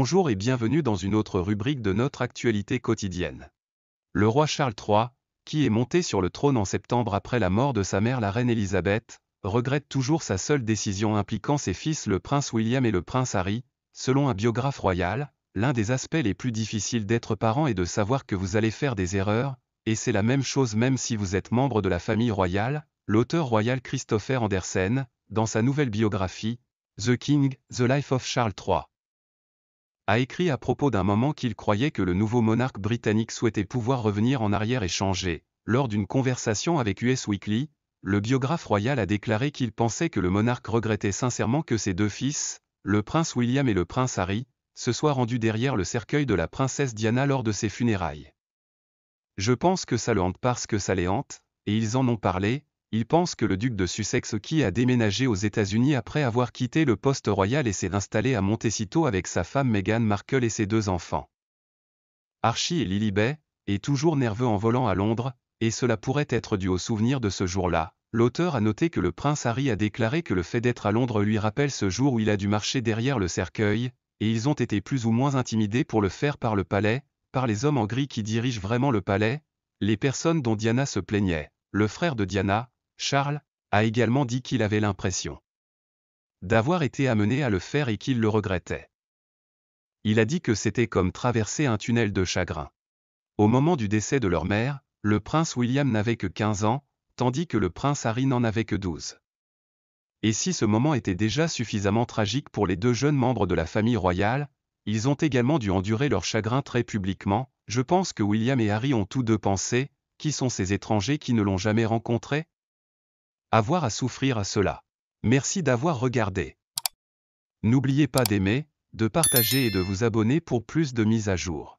Bonjour et bienvenue dans une autre rubrique de notre actualité quotidienne. Le roi Charles III, qui est monté sur le trône en septembre après la mort de sa mère la reine Elisabeth, regrette toujours sa seule décision impliquant ses fils le prince William et le prince Harry. Selon un biographe royal, l'un des aspects les plus difficiles d'être parent est de savoir que vous allez faire des erreurs, et c'est la même chose même si vous êtes membre de la famille royale. L'auteur royal Christopher Andersen, dans sa nouvelle biographie, The King, The Life of Charles III, a écrit à propos d'un moment qu'il croyait que le nouveau monarque britannique souhaitait pouvoir revenir en arrière et changer. Lors d'une conversation avec US Weekly, le biographe royal a déclaré qu'il pensait que le monarque regrettait sincèrement que ses deux fils, le prince William et le prince Harry, se soient rendus derrière le cercueil de la princesse Diana lors de ses funérailles. Je pense que ça le hante parce que ça les hante, et ils en ont parlé. Il pense que le duc de Sussex qui a déménagé aux États-Unis après avoir quitté le poste royal et s'est installé à Montecito avec sa femme Meghan Markle et ses deux enfants, Archie et Lilibet, est toujours nerveux en volant à Londres, et cela pourrait être dû au souvenir de ce jour-là. L'auteur a noté que le prince Harry a déclaré que le fait d'être à Londres lui rappelle ce jour où il a dû marcher derrière le cercueil, et ils ont été plus ou moins intimidés pour le faire par le palais, par les hommes en gris qui dirigent vraiment le palais, les personnes dont Diana se plaignait. Le frère de Diana, Charles, a également dit qu'il avait l'impression d'avoir été amené à le faire et qu'il le regrettait. Il a dit que c'était comme traverser un tunnel de chagrin. Au moment du décès de leur mère, le prince William n'avait que 15 ans, tandis que le prince Harry n'en avait que 12. Et si ce moment était déjà suffisamment tragique pour les deux jeunes membres de la famille royale, ils ont également dû endurer leur chagrin très publiquement. Je pense que William et Harry ont tous deux pensé, qui sont ces étrangers qui ne l'ont jamais rencontré ? Avoir à souffrir à cela. Merci d'avoir regardé. N'oubliez pas d'aimer, de partager et de vous abonner pour plus de mises à jour.